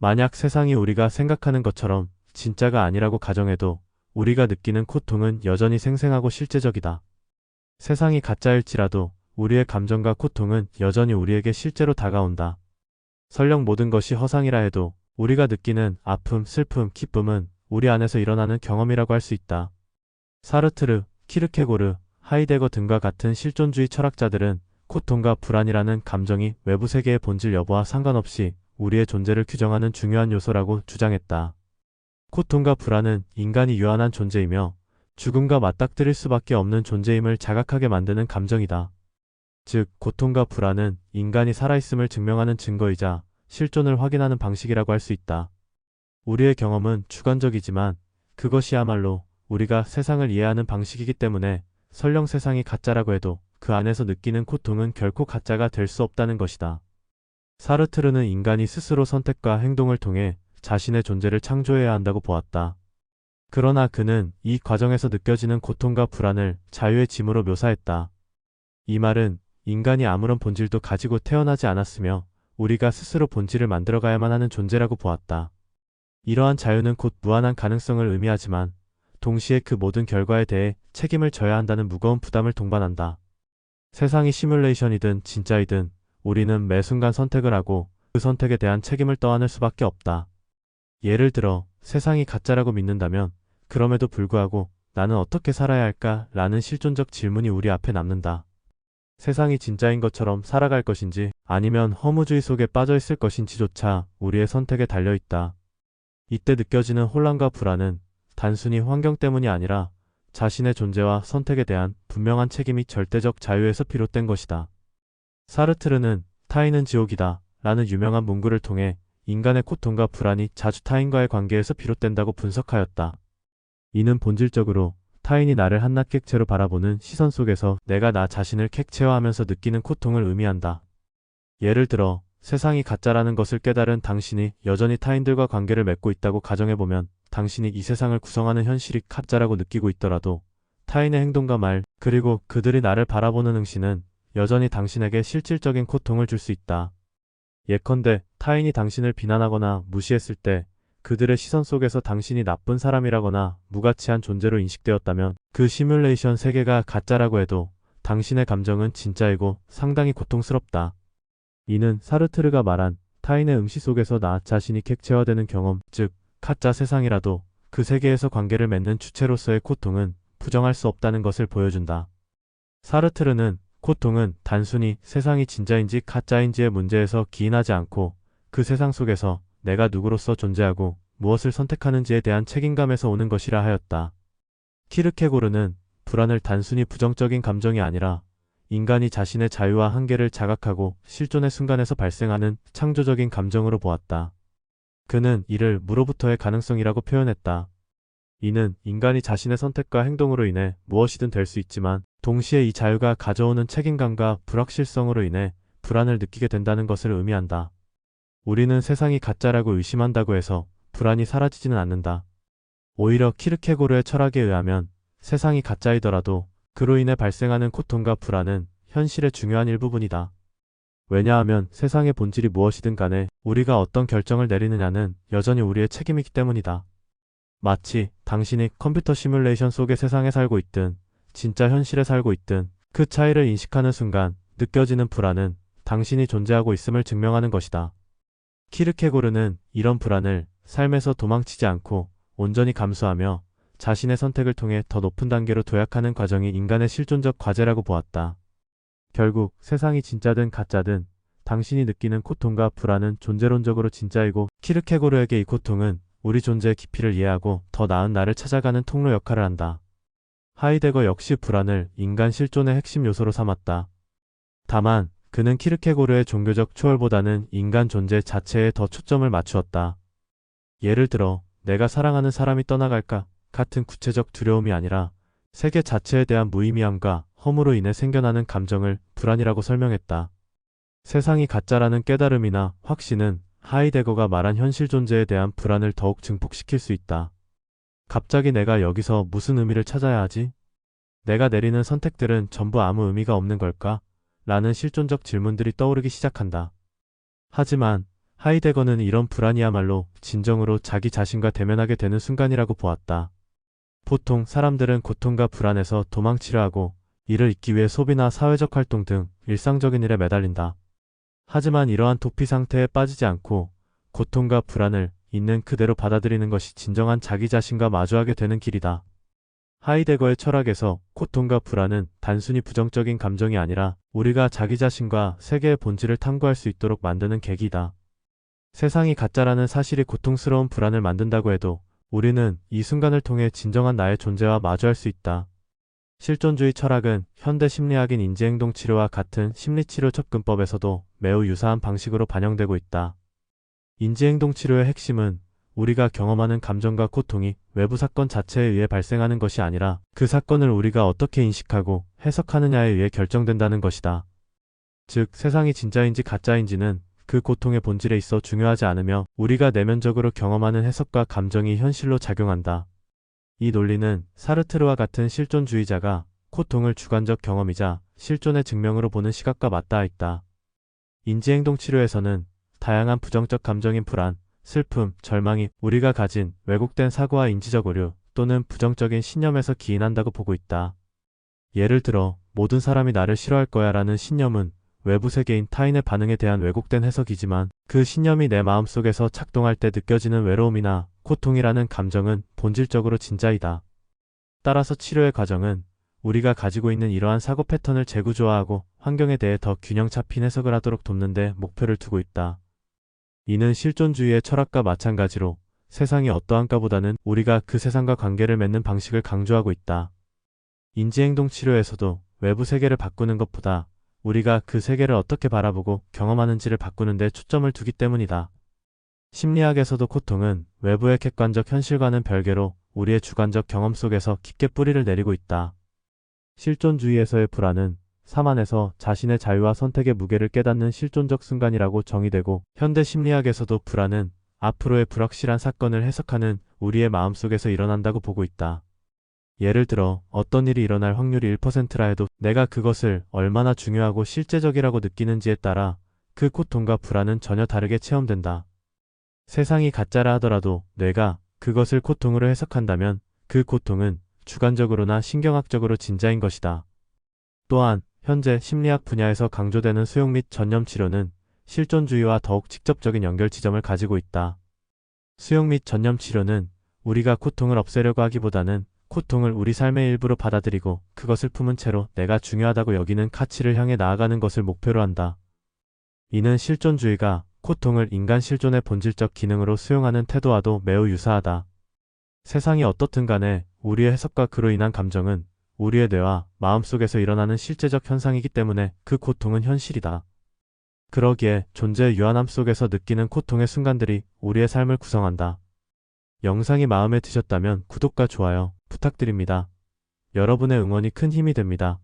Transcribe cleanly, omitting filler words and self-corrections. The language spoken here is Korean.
만약 세상이 우리가 생각하는 것처럼 진짜가 아니라고 가정해도 우리가 느끼는 고통은 여전히 생생하고 실제적이다. 세상이 가짜일지라도 우리의 감정과 고통은 여전히 우리에게 실제로 다가온다. 설령 모든 것이 허상이라 해도 우리가 느끼는 아픔, 슬픔, 기쁨은 우리 안에서 일어나는 경험이라고 할 수 있다. 사르트르, 키르케고르, 하이데거 등과 같은 실존주의 철학자들은 고통과 불안이라는 감정이 외부 세계의 본질 여부와 상관없이 우리의 존재를 규정하는 중요한 요소라고 주장했다. 고통과 불안은 인간이 유한한 존재이며 죽음과 맞닥뜨릴 수밖에 없는 존재임을 자각하게 만드는 감정이다. 즉, 고통과 불안은 인간이 살아있음을 증명하는 증거이자 실존을 확인하는 방식이라고 할 수 있다. 우리의 경험은 주관적이지만 그것이야말로 우리가 세상을 이해하는 방식이기 때문에 설령 세상이 가짜라고 해도 그 안에서 느끼는 고통은 결코 가짜가 될 수 없다는 것이다. 사르트르는 인간이 스스로 선택과 행동을 통해 자신의 존재를 창조해야 한다고 보았다. 그러나 그는 이 과정에서 느껴지는 고통과 불안을 자유의 짐으로 묘사했다. 이 말은 인간이 아무런 본질도 가지고 태어나지 않았으며 우리가 스스로 본질을 만들어가야만 하는 존재라고 보았다. 이러한 자유는 곧 무한한 가능성을 의미하지만 동시에 그 모든 결과에 대해 책임을 져야 한다는 무거운 부담을 동반한다. 세상이 시뮬레이션이든 진짜이든 우리는 매 순간 선택을 하고 그 선택에 대한 책임을 떠안을 수밖에 없다. 예를 들어 세상이 가짜라고 믿는다면 그럼에도 불구하고 나는 어떻게 살아야 할까? 라는 실존적 질문이 우리 앞에 남는다. 세상이 진짜인 것처럼 살아갈 것인지 아니면 허무주의 속에 빠져 있을 것인지조차 우리의 선택에 달려있다. 이때 느껴지는 혼란과 불안은 단순히 환경 때문이 아니라 자신의 존재와 선택에 대한 분명한 책임이 절대적 자유에서 비롯된 것이다. 사르트르는 타인은 지옥이다 라는 유명한 문구를 통해 인간의 고통과 불안이 자주 타인과의 관계에서 비롯된다고 분석하였다. 이는 본질적으로 타인이 나를 한낱 객체로 바라보는 시선 속에서 내가 나 자신을 객체화하면서 느끼는 고통을 의미한다. 예를 들어 세상이 가짜라는 것을 깨달은 당신이 여전히 타인들과 관계를 맺고 있다고 가정해보면 당신이 이 세상을 구성하는 현실이 가짜라고 느끼고 있더라도 타인의 행동과 말 그리고 그들이 나를 바라보는 응시는 여전히 당신에게 실질적인 고통을 줄 수 있다. 예컨대 타인이 당신을 비난하거나 무시했을 때 그들의 시선 속에서 당신이 나쁜 사람이라거나 무가치한 존재로 인식되었다면 그 시뮬레이션 세계가 가짜라고 해도 당신의 감정은 진짜이고 상당히 고통스럽다. 이는 사르트르가 말한 타인의 응시 속에서 나 자신이 객체화되는 경험, 즉 가짜 세상이라도 그 세계에서 관계를 맺는 주체로서의 고통은 부정할 수 없다는 것을 보여준다. 사르트르는 고통은 단순히 세상이 진짜인지 가짜인지의 문제에서 기인하지 않고 그 세상 속에서 내가 누구로서 존재하고 무엇을 선택하는지에 대한 책임감에서 오는 것이라 하였다. 키르케고르는 불안을 단순히 부정적인 감정이 아니라 인간이 자신의 자유와 한계를 자각하고 실존의 순간에서 발생하는 창조적인 감정으로 보았다. 그는 이를 무로부터의 가능성이라고 표현했다. 이는 인간이 자신의 선택과 행동으로 인해 무엇이든 될 수 있지만 동시에 이 자유가 가져오는 책임감과 불확실성으로 인해 불안을 느끼게 된다는 것을 의미한다. 우리는 세상이 가짜라고 의심한다고 해서 불안이 사라지지는 않는다. 오히려 키르케고르의 철학에 의하면 세상이 가짜이더라도 그로 인해 발생하는 고통과 불안은 현실의 중요한 일부분이다. 왜냐하면 세상의 본질이 무엇이든 간에 우리가 어떤 결정을 내리느냐는 여전히 우리의 책임이기 때문이다. 마치 당신이 컴퓨터 시뮬레이션 속의 세상에 살고 있든 진짜 현실에 살고 있든 그 차이를 인식하는 순간 느껴지는 불안은 당신이 존재하고 있음을 증명하는 것이다. 키르케고르는 이런 불안을 삶에서 도망치지 않고 온전히 감수하며 자신의 선택을 통해 더 높은 단계로 도약하는 과정이 인간의 실존적 과제라고 보았다. 결국 세상이 진짜든 가짜든 당신이 느끼는 고통과 불안은 존재론적으로 진짜이고 키르케고르에게 이 고통은 우리 존재의 깊이를 이해하고 더 나은 나를 찾아가는 통로 역할을 한다. 하이데거 역시 불안을 인간 실존의 핵심 요소로 삼았다. 다만 그는 키르케고르의 종교적 초월보다는 인간 존재 자체에 더 초점을 맞추었다. 예를 들어 내가 사랑하는 사람이 떠나갈까 같은 구체적 두려움이 아니라 세계 자체에 대한 무의미함과 허무로 인해 생겨나는 감정을 불안이라고 설명했다. 세상이 가짜라는 깨달음이나 확신은 하이데거가 말한 현실 존재에 대한 불안을 더욱 증폭시킬 수 있다. 갑자기 내가 여기서 무슨 의미를 찾아야 하지? 내가 내리는 선택들은 전부 아무 의미가 없는 걸까? 라는 실존적 질문들이 떠오르기 시작한다. 하지만 하이데거는 이런 불안이야말로 진정으로 자기 자신과 대면하게 되는 순간이라고 보았다. 보통 사람들은 고통과 불안에서 도망치려 하고 이를 잊기 위해 소비나 사회적 활동 등 일상적인 일에 매달린다. 하지만 이러한 도피 상태에 빠지지 않고 고통과 불안을 있는 그대로 받아들이는 것이 진정한 자기 자신과 마주하게 되는 길이다. 하이데거의 철학에서 고통과 불안은 단순히 부정적인 감정이 아니라 우리가 자기 자신과 세계의 본질을 탐구할 수 있도록 만드는 계기다. 세상이 가짜라는 사실이 고통스러운 불안을 만든다고 해도 우리는 이 순간을 통해 진정한 나의 존재와 마주할 수 있다. 실존주의 철학은 현대 심리학인 인지행동치료와 같은 심리치료 접근법에서도 매우 유사한 방식으로 반영되고 있다. 인지행동치료의 핵심은 우리가 경험하는 감정과 고통이 외부 사건 자체에 의해 발생하는 것이 아니라 그 사건을 우리가 어떻게 인식하고 해석하느냐에 의해 결정된다는 것이다. 즉, 세상이 진짜인지 가짜인지는 그 고통의 본질에 있어 중요하지 않으며 우리가 내면적으로 경험하는 해석과 감정이 현실로 작용한다. 이 논리는 사르트르와 같은 실존주의자가 고통을 주관적 경험이자 실존의 증명으로 보는 시각과 맞닿아 있다. 인지행동치료에서는 다양한 부정적 감정인 불안, 슬픔, 절망이 우리가 가진 왜곡된 사고와 인지적 오류 또는 부정적인 신념에서 기인한다고 보고 있다. 예를 들어 모든 사람이 나를 싫어할 거야 라는 신념은 외부 세계인 타인의 반응에 대한 왜곡된 해석이지만 그 신념이 내 마음속에서 작동할 때 느껴지는 외로움이나 고통이라는 감정은 본질적으로 진짜이다. 따라서 치료의 과정은 우리가 가지고 있는 이러한 사고 패턴을 재구조화하고 환경에 대해 더 균형 잡힌 해석을 하도록 돕는 데 목표를 두고 있다. 이는 실존주의의 철학과 마찬가지로 세상이 어떠한가보다는 우리가 그 세상과 관계를 맺는 방식을 강조하고 있다. 인지행동 치료에서도 외부 세계를 바꾸는 것보다 우리가 그 세계를 어떻게 바라보고 경험하는지를 바꾸는 데 초점을 두기 때문이다. 심리학에서도 고통은 외부의 객관적 현실과는 별개로 우리의 주관적 경험 속에서 깊게 뿌리를 내리고 있다. 실존주의에서의 불안은 삶 안에서 자신의 자유와 선택의 무게를 깨닫는 실존적 순간이라고 정의되고 현대 심리학에서도 불안은 앞으로의 불확실한 사건을 해석하는 우리의 마음속에서 일어난다고 보고 있다. 예를 들어 어떤 일이 일어날 확률이 1%라 해도 내가 그것을 얼마나 중요하고 실제적이라고 느끼는지에 따라 그 고통과 불안은 전혀 다르게 체험된다. 세상이 가짜라 하더라도 뇌가 그것을 고통으로 해석한다면 그 고통은 주관적으로나 신경학적으로 진짜인 것이다. 또한 현재 심리학 분야에서 강조되는 수용 및 전념 치료는 실존주의와 더욱 직접적인 연결 지점을 가지고 있다. 수용 및 전념 치료는 우리가 고통을 없애려고 하기보다는 고통을 우리 삶의 일부로 받아들이고 그것을 품은 채로 내가 중요하다고 여기는 가치를 향해 나아가는 것을 목표로 한다. 이는 실존주의가 고통을 인간 실존의 본질적 기능으로 수용하는 태도와도 매우 유사하다. 세상이 어떻든 간에 우리의 해석과 그로 인한 감정은 우리의 뇌와 마음속에서 일어나는 실제적 현상이기 때문에 그 고통은 현실이다. 그러기에 존재의 유한함 속에서 느끼는 고통의 순간들이 우리의 삶을 구성한다. 영상이 마음에 드셨다면 구독과 좋아요 부탁드립니다. 여러분의 응원이 큰 힘이 됩니다.